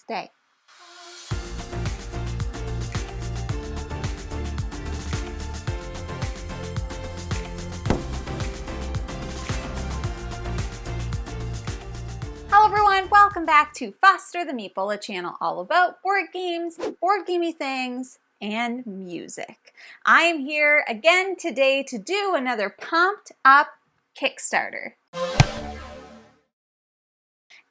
day. Hello everyone, welcome back to Foster the Meeple, a channel all about board games, board gamey things, and music. I am here again today to do another pumped up Kickstarter.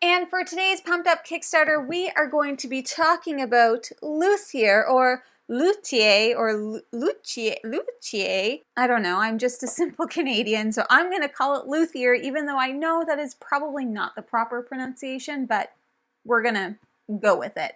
And for today's pumped up Kickstarter, we are going to be talking about Luthier or Luthier or Luthier. I don't know, I'm just a simple Canadian, so I'm going to call it Luthier, even though I know that is probably not the proper pronunciation, but we're going to go with it.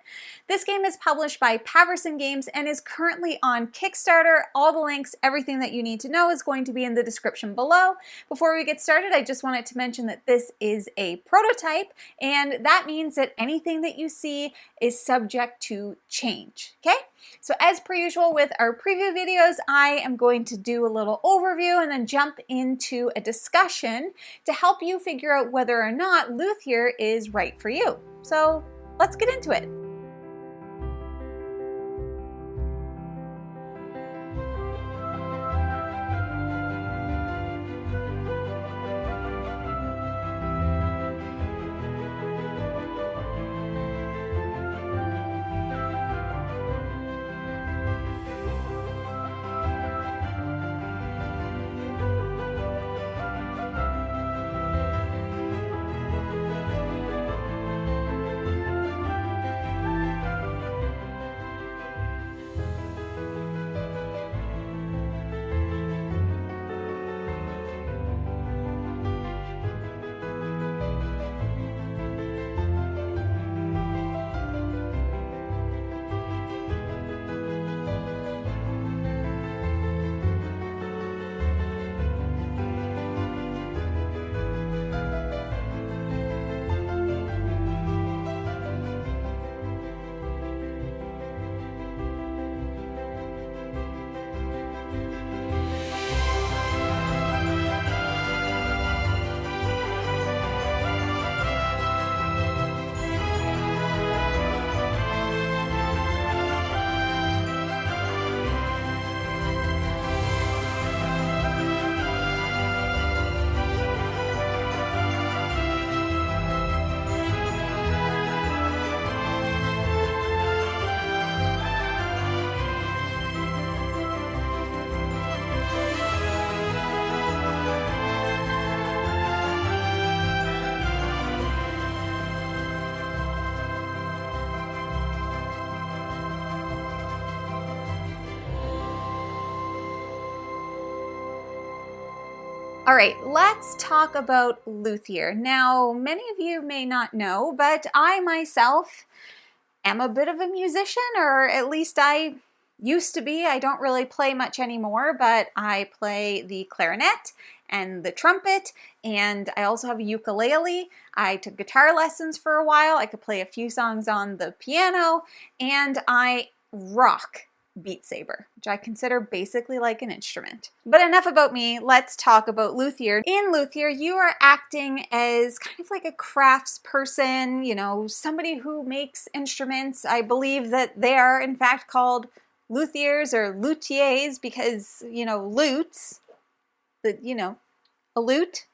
This game is published by Paverson Games and is currently on Kickstarter. All the links, everything that you need to know is going to be in the description below. Before we get started, I just wanted to mention that this is a prototype, and that means that anything that you see is subject to change, okay? So as per usual with our preview videos, I am going to do a little overview and then jump into a discussion to help you figure out whether or not Luthier is right for you. So let's get into it. All right, let's talk about Luthier. Now, many of you may not know, but I myself am a bit of a musician, or at least I used to be. I don't really play much anymore, but I play the clarinet and the trumpet, and I also have a ukulele. I took guitar lessons for a while. I could play a few songs on the piano, and I rock Beat Saber, which I consider basically like an instrument. But enough about me, let's talk about Luthier. In Luthier, you are acting as kind of like a crafts person, you know, somebody who makes instruments. I believe that they are in fact called luthiers or luthiers because, you know, lutes, a lute.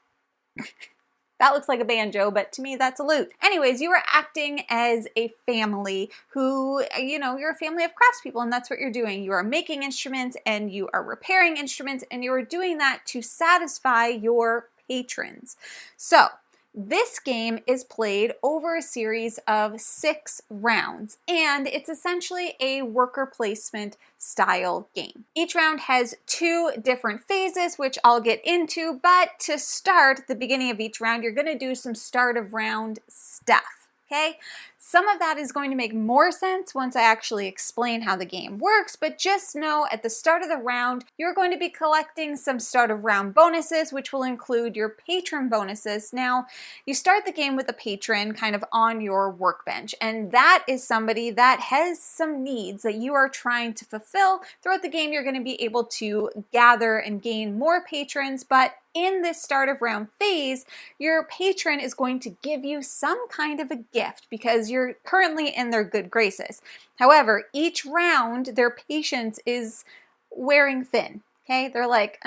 That looks like a banjo, but to me that's a lute. Anyways, you are acting as a family who, you know, you're a family of craftspeople, and that's what you're doing. You are making instruments and you are repairing instruments, and you are doing that to satisfy your patrons. So this game is played over a series of 6 rounds, and it's essentially a worker placement style game. Each round has 2 different phases, which I'll get into, but to start at the beginning of each round, you're going to do some start of round stuff, okay? Some of that is going to make more sense once I actually explain how the game works, but just know at the start of the round, you're going to be collecting some start of round bonuses, which will include your patron bonuses. Now, you start the game with a patron kind of on your workbench, and that is somebody that has some needs that you are trying to fulfill. Throughout the game, you're going to be able to gather and gain more patrons, but in this start of round phase, your patron is going to give you some kind of a gift because you're currently in their good graces. However, each round, their patience is wearing thin, okay? They're like,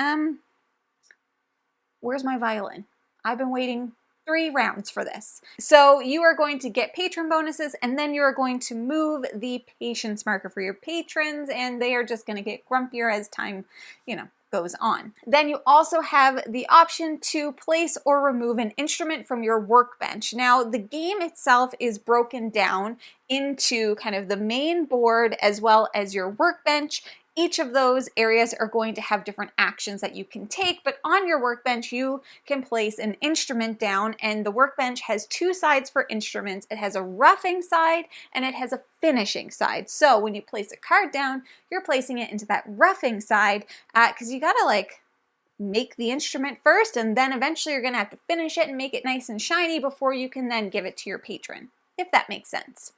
where's my violin? I've been waiting 3 rounds for this. So you are going to get patron bonuses, and then you are going to move the patience marker for your patrons, and they are just going to get grumpier as time, goes on. Then you also have the option to place or remove an instrument from your workbench. Now, the game itself is broken down into kind of the main board as well as your workbench. Each of those areas are going to have different actions that you can take, but on your workbench, you can place an instrument down, and the workbench has 2 sides for instruments. It has a roughing side and it has a finishing side. So when you place a card down, you're placing it into that roughing side because you gotta make the instrument first, and then eventually you're gonna have to finish it and make it nice and shiny before you can then give it to your patron, if that makes sense.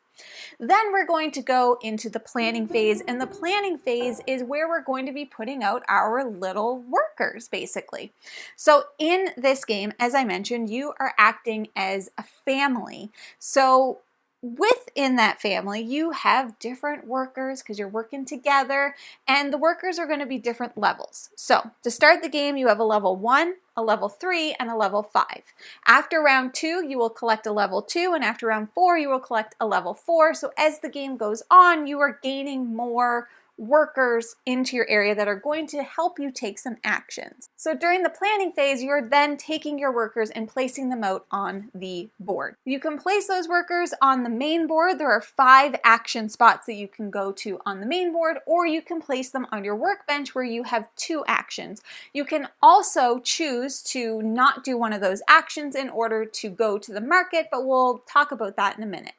Then we're going to go into the planning phase, and the planning phase is where we're going to be putting out our little workers, basically. So in this game, as I mentioned, you are acting as a family. So within that family, you have different workers because you're working together, and the workers are going to be different levels. So to start the game, you have a level 1, a level 3, and a level 5. After round 2, you will collect a level 2, and after round 4, you will collect a level 4. So as the game goes on, you are gaining more workers into your area that are going to help you take some actions. So during the planning phase, you're then taking your workers and placing them out on the board. You can place those workers on the main board. There are 5 action spots that you can go to on the main board, or you can place them on your workbench where you have 2 actions. You can also choose to not do one of those actions in order to go to the market, but we'll talk about that in a minute.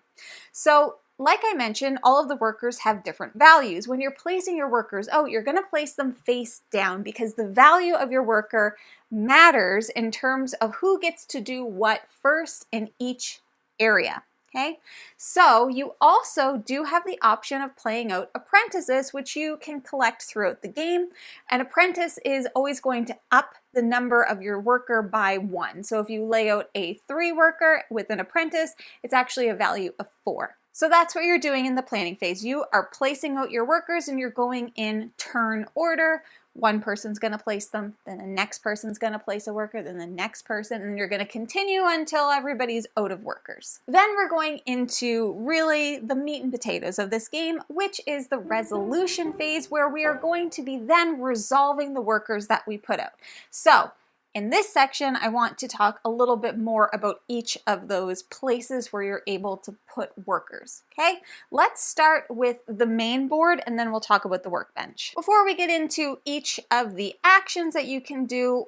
So like I mentioned, all of the workers have different values. When you're placing your workers out, you're going to place them face down because the value of your worker matters in terms of who gets to do what first in each area. Okay, so you also do have the option of playing out apprentices, which you can collect throughout the game. An apprentice is always going to up the number of your worker by 1. So if you lay out a 3 worker with an apprentice, it's actually a value of 4. So that's what you're doing in the planning phase. You are placing out your workers and you're going in turn order. One person's going to place them, then the next person's going to place a worker, then the next person, and you're going to continue until everybody's out of workers. Then we're going into really the meat and potatoes of this game, which is the resolution phase, where we are going to be then resolving the workers that we put out. So in this section, I want to talk a little bit more about each of those places where you're able to put workers, okay? Let's start with the main board, and then we'll talk about the workbench. Before we get into each of the actions that you can do,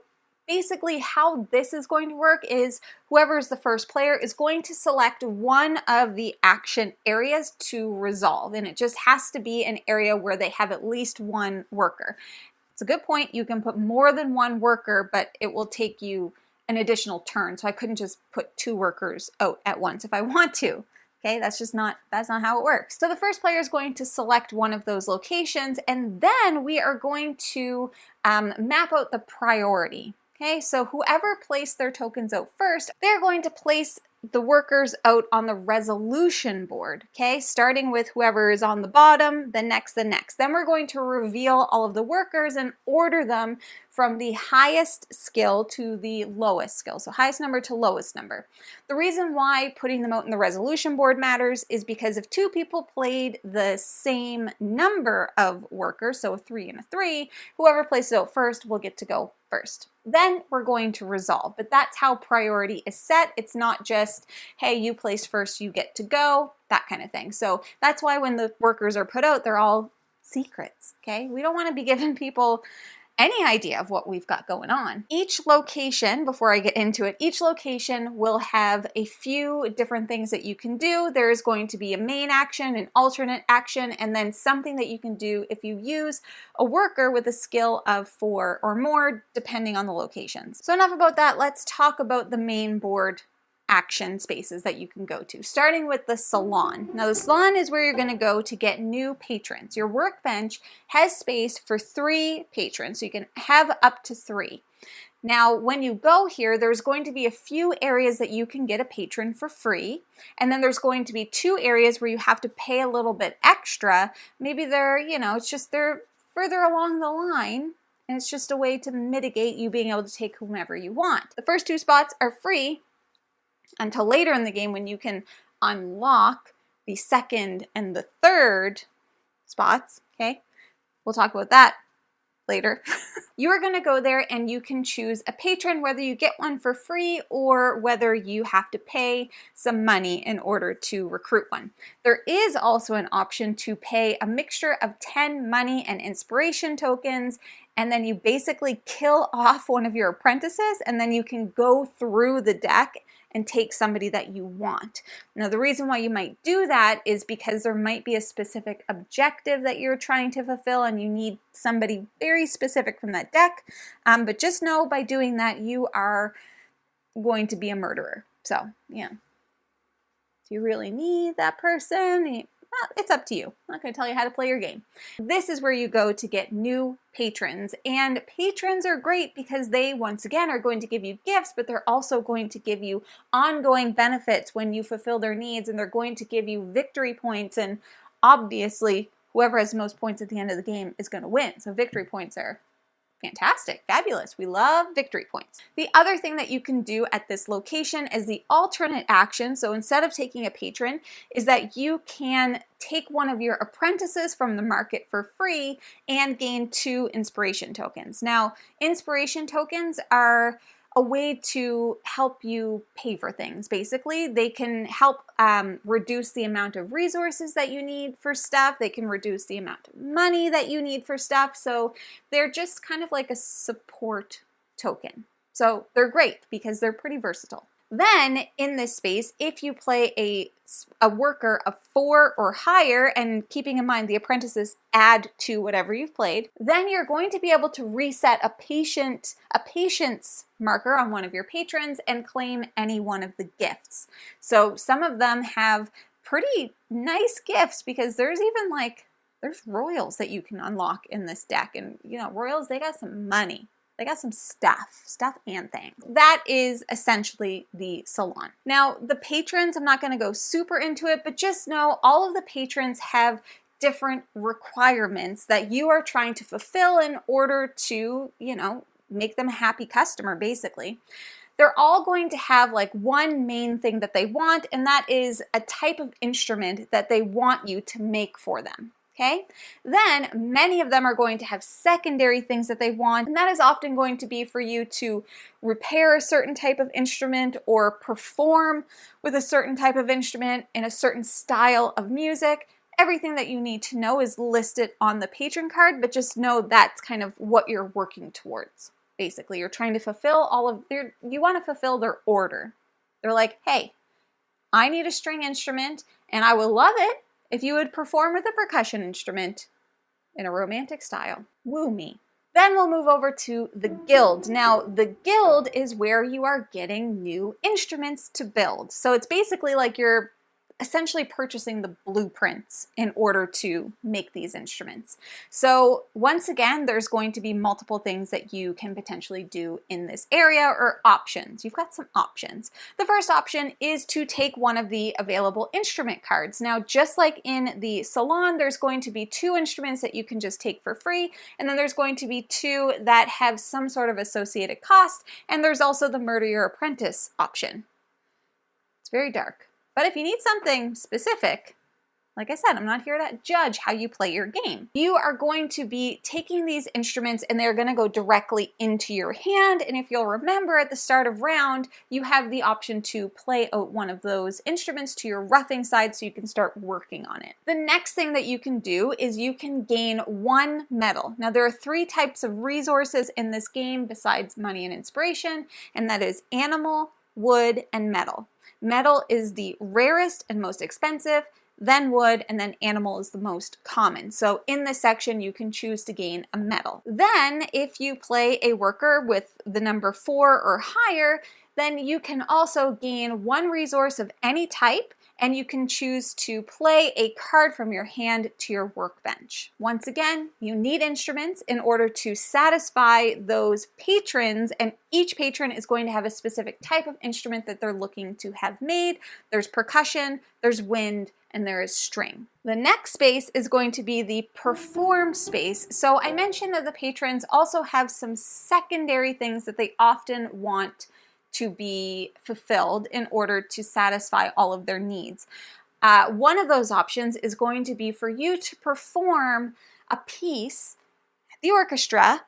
basically how this is going to work is whoever is the first player is going to select one of the action areas to resolve, and it just has to be an area where they have at least 1 worker. It's a good point. You can put more than 1 worker, but it will take you an additional turn. So I couldn't just put 2 workers out at once if I want to. Okay, that's not how it works. So the first player is going to select one of those locations, and then we are going to map out the priority. Okay, so whoever placed their tokens out first, they're going to place the workers out on the resolution board, okay? Starting with whoever is on the bottom, the next. Then we're going to reveal all of the workers and order them from the highest skill to the lowest skill. So highest number to lowest number. The reason why putting them out in the resolution board matters is because if 2 people played the same number of workers, so a 3 and a 3, whoever places it out first will get to go first. Then we're going to resolve, but that's how priority is set. It's not just, hey, you placed first, you get to go, that kind of thing. So that's why when the workers are put out, they're all secrets, okay? We don't want to be giving people any idea of what we've got going on. Each location, before I get into it, each location will have a few different things that you can do. There's going to be a main action, an alternate action, and then something that you can do if you use a worker with a skill of 4 or more, depending on the locations. So enough about that. Let's talk about the main board action spaces that you can go to, starting with the salon. Now the salon is where you're going to go to get new patrons. Your workbench has space for 3 patrons, so you can have up to 3. Now, when you go here, there's going to be a few areas that you can get a patron for free, and then there's going to be 2 areas where you have to pay a little bit extra. Maybe they're, it's just they're further along the line, and it's just a way to mitigate you being able to take whomever you want. The first 2 spots are free until later in the game when you can unlock the second and the third spots, okay? We'll talk about that later. You are going to go there and you can choose a patron, whether you get one for free or whether you have to pay some money in order to recruit one. There is also an option to pay a mixture of 10 money and inspiration tokens, and then you basically kill off one of your apprentices, and then you can go through the deck and take somebody that you want. Now, the reason why you might do that is because there might be a specific objective that you're trying to fulfill and you need somebody very specific from that deck. But just know by doing that, you are going to be a murderer. So, yeah. Do you really need that person? Well, it's up to you. I'm not going to tell you how to play your game. This is where you go to get new patrons, and patrons are great because they, once again, are going to give you gifts, but they're also going to give you ongoing benefits when you fulfill their needs, and they're going to give you victory points, and obviously, whoever has the most points at the end of the game is going to win. So victory points are fantastic, fabulous. We love victory points. The other thing that you can do at this location is the alternate action. So instead of taking a patron, is that you can take one of your apprentices from the market for free and gain 2 inspiration tokens. Now, inspiration tokens are a way to help you pay for things. Basically, they can help reduce the amount of resources that you need for stuff. They can reduce the amount of money that you need for stuff. So they're just kind of like a support token. So they're great because they're pretty versatile. Then in this space, if you play a worker of 4 or higher, and keeping in mind the apprentices add to whatever you've played, then you're going to be able to reset a patience marker on one of your patrons and claim any one of the gifts. So some of them have pretty nice gifts because there's even there's royals that you can unlock in this deck, and royals, they got some money. They got some stuff and things. That is essentially the salon. Now, the patrons, I'm not going to go super into it, but just know all of the patrons have different requirements that you are trying to fulfill in order to, make them a happy customer, basically. They're all going to have one main thing that they want, and that is a type of instrument that they want you to make for them. Okay, then many of them are going to have secondary things that they want, and that is often going to be for you to repair a certain type of instrument or perform with a certain type of instrument in a certain style of music. Everything that you need to know is listed on the patron card, but just know that's kind of what you're working towards. Basically, you're trying to fulfill you want to fulfill their order. They're like, hey, I need a string instrument, and I will love it if you would perform with a percussion instrument in a romantic style. Woo me. Then we'll move over to the guild. Now, the guild is where you are getting new instruments to build. So it's basically like you're essentially purchasing the blueprints in order to make these instruments. So once again, there's going to be multiple things that you can potentially do in this area, or options. You've got some options. The first option is to take one of the available instrument cards. Now, just like in the salon, there's going to be 2 instruments that you can just take for free, and then there's going to be 2 that have some sort of associated cost, and there's also the Murder Your Apprentice option. It's very dark. But if you need something specific, like I said, I'm not here to judge how you play your game. You are going to be taking these instruments and they're going to go directly into your hand. And if you'll remember at the start of round, you have the option to play out one of those instruments to your roughing side so you can start working on it. The next thing that you can do is you can gain 1 medal. Now, there are 3 types of resources in this game besides money and inspiration, and that is animal, wood, and metal. Metal is the rarest and most expensive, then wood, and then animal is the most common. So in this section, you can choose to gain a medal. Then if you play a worker with the number 4 or higher, then you can also gain 1 resource of any type and you can choose to play a card from your hand to your workbench. Once again, you need instruments in order to satisfy those patrons, and each patron is going to have a specific type of instrument that they're looking to have made. There's percussion, there's wind, and there is string. The next space is going to be the perform space. So I mentioned that the patrons also have some secondary things that they often want to be fulfilled in order to satisfy all of their needs. One of those options is going to be for you to perform a piece at the orchestra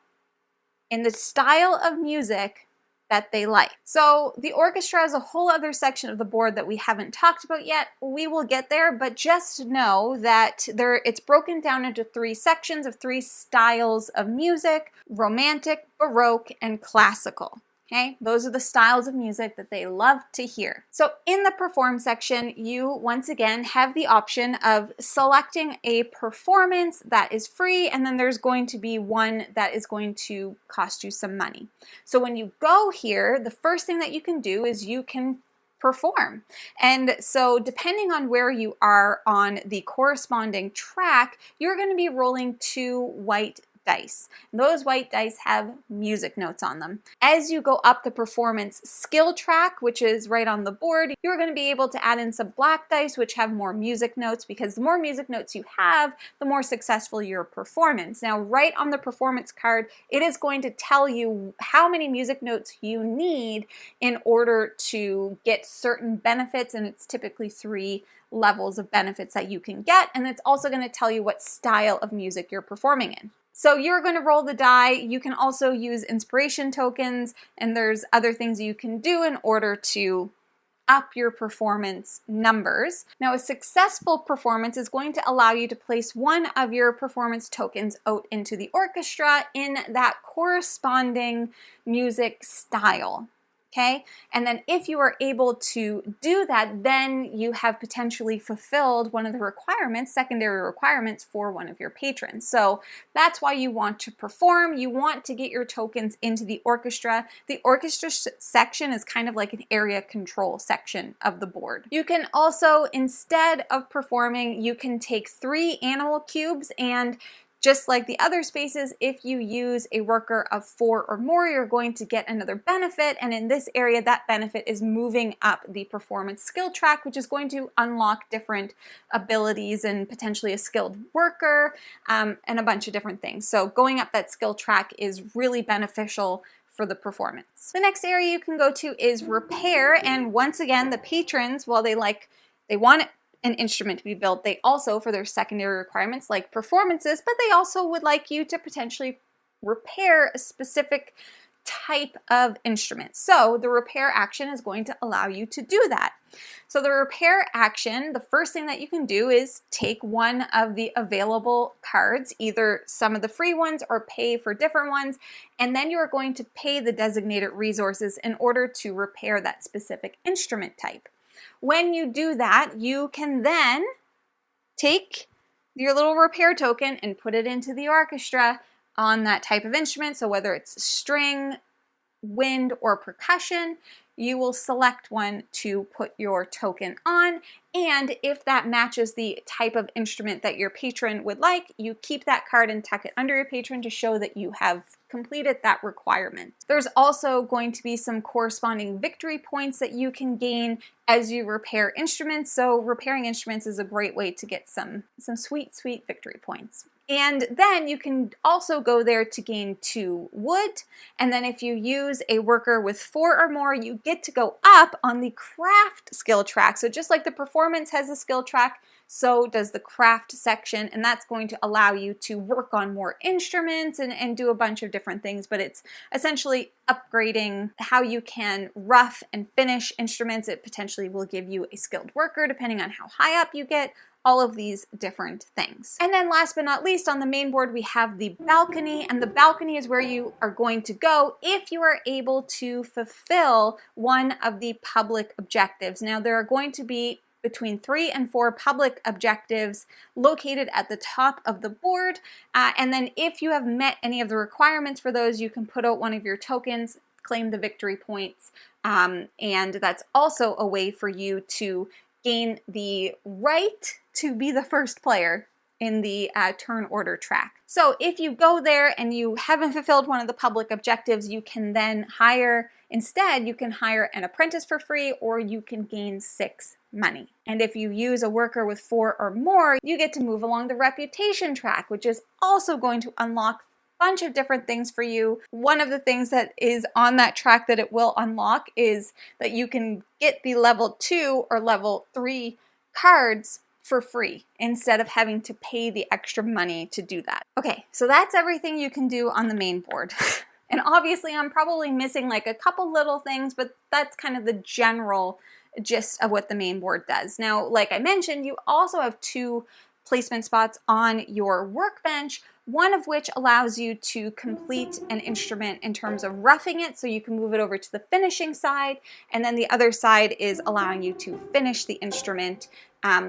in the style of music that they like. So the orchestra is a whole other section of the board that we haven't talked about yet. We will get there, but just know that it's broken down into 3 sections of 3 styles of music: romantic, baroque, and classical. Okay, those are the styles of music that they love to hear. So in the perform section, you once again have the option of selecting a performance that is free, and then there's going to be one that is going to cost you some money. So when you go here, the first thing that you can do is you can perform. And so depending on where you are on the corresponding track, you're going to be rolling 2 white dice. Those white dice have music notes on them. As you go up the performance skill track, which is right on the board, you're going to be able to add in some black dice, which have more music notes, because the more music notes you have, the more successful your performance. Now, right on the performance card, it is going to tell you how many music notes you need in order to get certain benefits, and it's typically 3 levels of benefits that you can get, and it's also going to tell you what style of music you're performing in. So you're going to roll the die. You can also use inspiration tokens, and there's other things you can do in order to up your performance numbers. Now, a successful performance is going to allow you to place one of your performance tokens out into the orchestra in that corresponding music style. Okay, and then if you are able to do that, then you have potentially fulfilled one of the requirements, secondary requirements for one of your patrons. So that's why you want to perform. You want to get your tokens into the orchestra. The orchestra section is kind of like an area control section of the board. You can also, instead of performing, you can take 3 animal cubes, and just like the other spaces, if you use a worker of 4 or more, you're going to get another benefit. And in this area, that benefit is moving up the performance skill track, which is going to unlock different abilities and potentially a skilled worker and a bunch of different things. So going up that skill track is really beneficial for the performance. The next area you can go to is repair. And once again, the patrons, while they want an instrument to be built, they also, for their secondary requirements, like performances, but they also would like you to potentially repair a specific type of instrument. So the repair action is going to allow you to do that. So the repair action, the first thing that you can do is take one of the available cards, either some of the free ones or pay for different ones, and then you are going to pay the designated resources in order to repair that specific instrument type. When you do that, you can then take your little repair token and put it into the orchestra on that type of instrument. So whether it's string, wind, or percussion, you will select one to put your token on. And if that matches the type of instrument that your patron would like, you keep that card and tuck it under your patron to show that you have completed that requirement. There's also going to be some corresponding victory points that you can gain as you repair instruments. So repairing instruments is a great way to get some sweet, sweet victory points. And then you can also go there to gain 2 wood. And then if you use a worker with 4 or more, you get to go up on the craft skill track. So just like the performance has a skill track, so does the craft section. And that's going to allow you to work on more instruments and do a bunch of different things. But it's essentially upgrading how you can rough and finish instruments. It potentially will give you a skilled worker depending on how high up you get. All of these different things. And then last but not least, on the main board, we have the balcony, and the balcony is where you are going to go if you are able to fulfill one of the public objectives. Now, there are going to be between 3 and 4 public objectives located at the top of the board. And then if you have met any of the requirements for those, you can put out one of your tokens, claim the victory points. And that's also a way for you to gain the right to be the first player in the turn order track. So if you go there and you haven't fulfilled one of the public objectives, you can then instead you can hire an apprentice for free, or you can gain 6 money. And if you use a worker with 4 or more, you get to move along the reputation track, which is also going to unlock a bunch of different things for you. One of the things that is on that track that it will unlock is that you can get the level 2 or level 3 cards for free instead of having to pay the extra money to do that. Okay, so that's everything you can do on the main board. And obviously I'm probably missing like a couple little things, but that's kind of the general gist of what the main board does. Now, like I mentioned, you also have 2 placement spots on your workbench, one of which allows you to complete an instrument in terms of roughing it, so you can move it over to the finishing side, and then the other side is allowing you to finish the instrument,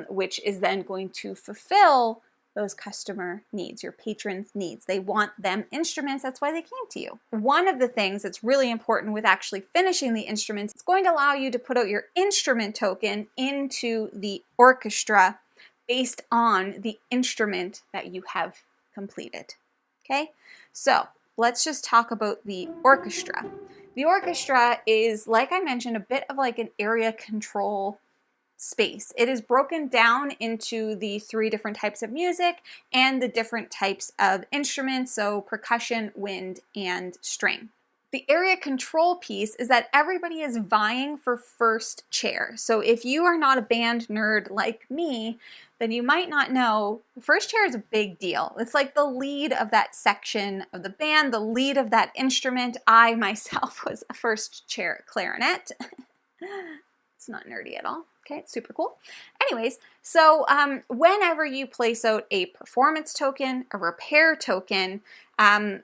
which is then going to fulfill those customer needs, your patrons' needs. They want them instruments, that's why they came to you. One of the things that's really important with actually finishing the instruments, it's going to allow you to put out your instrument token into the orchestra based on the instrument that you have completed. Okay, so let's just talk about the orchestra. The orchestra is, like I mentioned, a bit of like an area control space. It is broken down into the 3 different types of music and the different types of instruments, so percussion, wind, and string. The area control piece is that everybody is vying for first chair. So if you are not a band nerd like me, then you might not know first chair is a big deal. It's like the lead of that section of the band, the lead of that instrument. I myself was a first chair clarinet. It's not nerdy at all. Okay, it's super cool. Anyways, so whenever you place out a performance token, a repair token,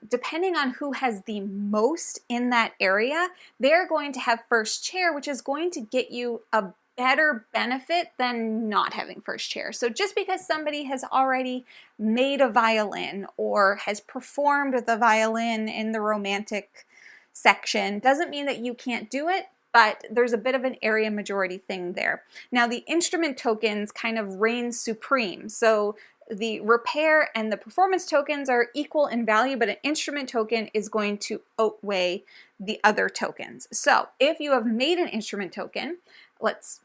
depending on who has the most in that area, they're going to have first chair, which is going to get you a better benefit than not having first chair. So just because somebody has already made a violin or has performed with a violin in the romantic section doesn't mean that you can't do it, but there's a bit of an area majority thing there. Now the instrument tokens kind of reign supreme. So the repair and the performance tokens are equal in value, but an instrument token is going to outweigh the other tokens. So if you have made an instrument token,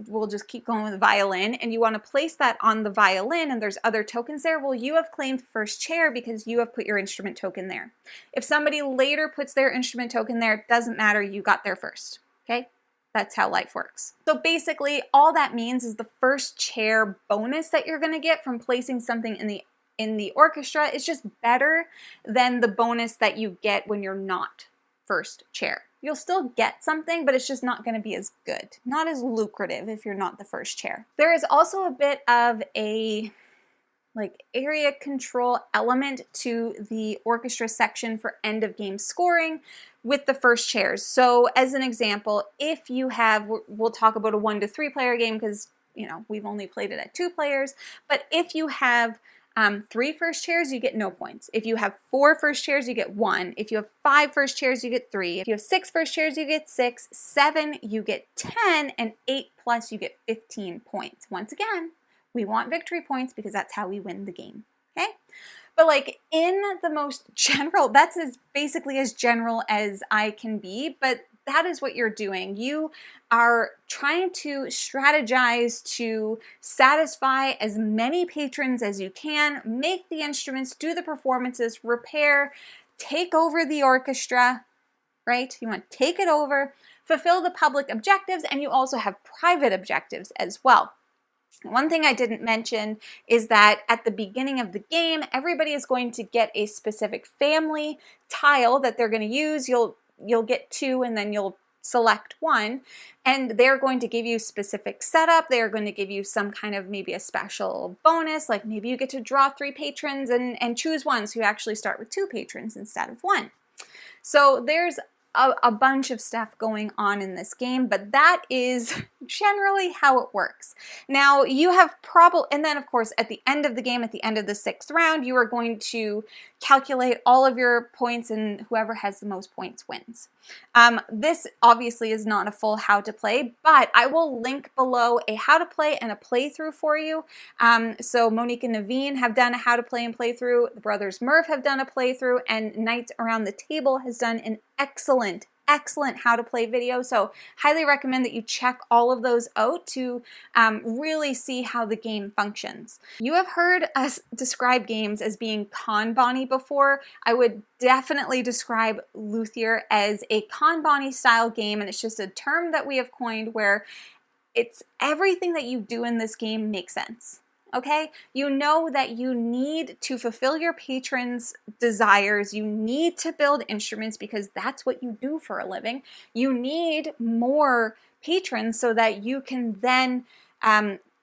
we'll just keep going with the violin, and you want to place that on the violin and there's other tokens there, well, you have claimed first chair because you have put your instrument token there. If somebody later puts their instrument token there, it doesn't matter, you got there first, okay? That's how life works. So basically, all that means is the first chair bonus that you're gonna get from placing something in the orchestra is just better than the bonus that you get when you're not first chair. You'll still get something, but it's just not going to be as good, not as lucrative if you're not the first chair. There is also a bit of a area control element to the orchestra section for end of game scoring with the first chairs. So as an example, if you have, we'll talk about a 1 to 3 player game because we've only played it at 2 players, but if you have 3 first chairs, you get no points. If you have 4 first chairs, you get 1. If you have 5 first chairs, you get 3. If you have 6 first chairs, you get 6. 7, you get 10. And 8 plus, you get 15 points. Once again, we want victory points because that's how we win the game, okay? But in the most general, that's basically as general as I can be, but that is what you're doing. You are trying to strategize to satisfy as many patrons as you can, make the instruments, do the performances, repair, take over the orchestra, right? You want to take it over, fulfill the public objectives, and you also have private objectives as well. One thing I didn't mention is that at the beginning of the game, everybody is going to get a specific family tile that they're going to use. You'll get 2 and then you'll select 1, and they're going to give you specific setup. They're going to give you some kind of maybe a special bonus, like maybe you get to draw 3 patrons and choose one, so you actually start with 2 patrons instead of 1. So there's a bunch of stuff going on in this game, but that is generally how it works. Now you have and then of course at the end of the game, at the end of the 6th round, you are going to calculate all of your points, and whoever has the most points wins. This obviously is not a full how to play, but I will link below a how to play and a playthrough for you. So Monique and Naveen have done a how to play and playthrough, the brothers Murph have done a playthrough, and Knights Around the Table has done an excellent how to play video. So highly recommend that you check all of those out to really see how the game functions. You have heard us describe games as being Kanban-y before. I would definitely describe Luthier as a Kanban-y style game, and it's just a term that we have coined where it's everything that you do in this game makes sense. Okay, you know that you need to fulfill your patrons' desires. You need to build instruments because that's what you do for a living. You need more patrons so that you can then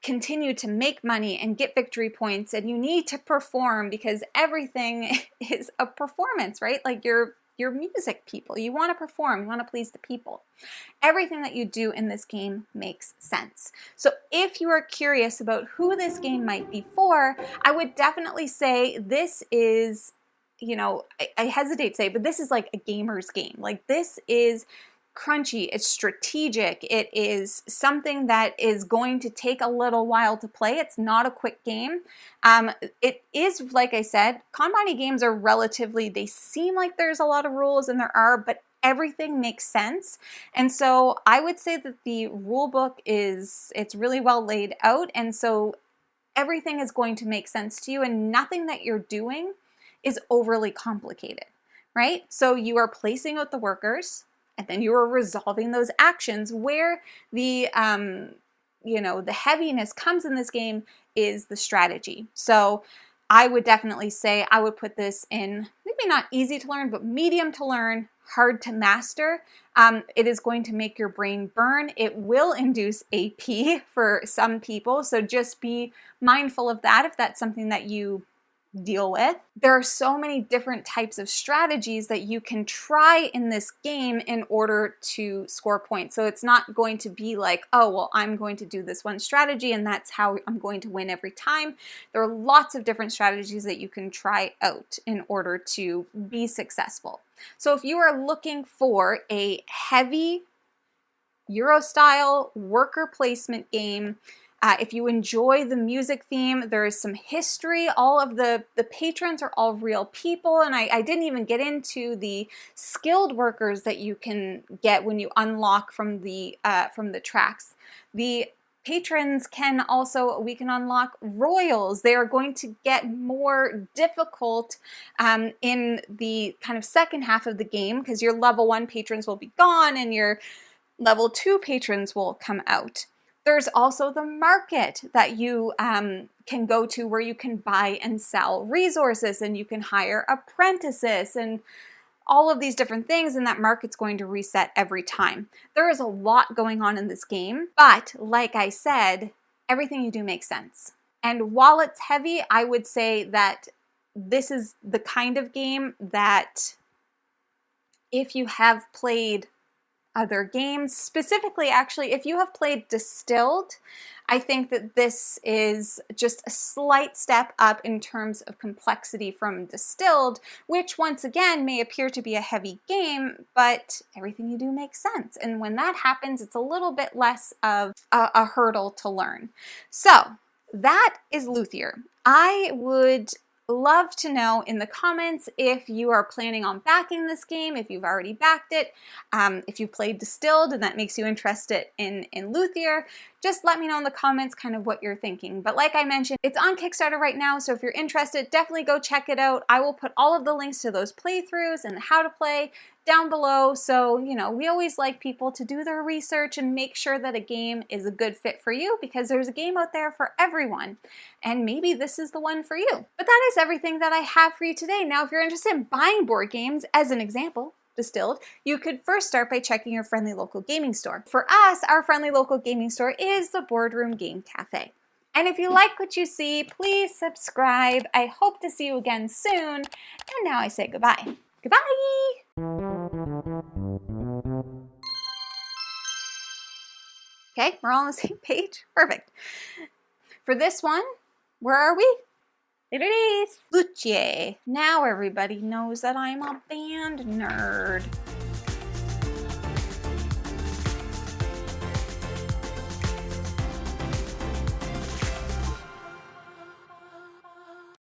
continue to make money and get victory points. And you need to perform because everything is a performance, right? Like you're music people. You want to perform. You want to please the people. Everything that you do in this game makes sense. So if you are curious about who this game might be for, I would definitely say this is, you know, I hesitate to say, but this is like a gamer's game. Like this is crunchy, it's strategic, it is something that is going to take a little while to play. It's not a quick game. It is, like I said, Kanban-y games are relatively, they seem like there's a lot of rules, and there are, but everything makes sense. And so I would say that the rule book it's really well laid out, and so everything is going to make sense to you, and nothing that you're doing is overly complicated, right? So you are placing out the workers, and then you are resolving those actions. Where the you know, the heaviness comes in this game is the strategy. So I would definitely say I would put this in maybe not easy to learn, but medium to learn, hard to master. It is going to make your brain burn. It will induce AP for some people, so just be mindful of that if that's something that you deal with. There are so many different types of strategies that you can try in this game in order to score points. So it's not going to be like, oh, well, I'm going to do this one strategy and that's how I'm going to win every time. There are lots of different strategies that you can try out in order to be successful. So if you are looking for a heavy Euro-style worker placement game, if you enjoy the music theme, there is some history. All of the patrons are all real people, and I didn't even get into the skilled workers that you can get when you unlock from the tracks. The patrons can also, we can unlock royals. They are going to get more difficult in the kind of second half of the game because your level 1 patrons will be gone and your level 2 patrons will come out. There's also the market that you can go to where you can buy and sell resources, and you can hire apprentices and all of these different things, and that market's going to reset every time. There is a lot going on in this game, but like I said, everything you do makes sense. And while it's heavy, I would say that this is the kind of game that if you have played other games, specifically actually if you have played Distilled, I think that this is just a slight step up in terms of complexity from Distilled, which once again may appear to be a heavy game, but everything you do makes sense. And when that happens, it's a little bit less of a hurdle to learn. So that is Luthier. I would love to know in the comments if you are planning on backing this game, if you've already backed it, if you've played Distilled and that makes you interested in Luthier. Just let me know in the comments kind of what you're thinking. But like I mentioned, it's on Kickstarter right now, so if you're interested, definitely go check it out. I will put all of the links to those playthroughs and how to play down below. So, you know, we always like people to do their research and make sure that a game is a good fit for you, because there's a game out there for everyone. And maybe this is the one for you. But that is everything that I have for you today. Now, if you're interested in buying board games, as an example, Distilled, you could first start by checking your friendly local gaming store. For us, our friendly local gaming store is the Boardroom Game Cafe. And if you like what you see, please subscribe. I hope to see you again soon. And now I say goodbye. Goodbye! Okay, we're all on the same page. Perfect. For this one, where are we? There it is, Luthier. Now everybody knows that I'm a band nerd.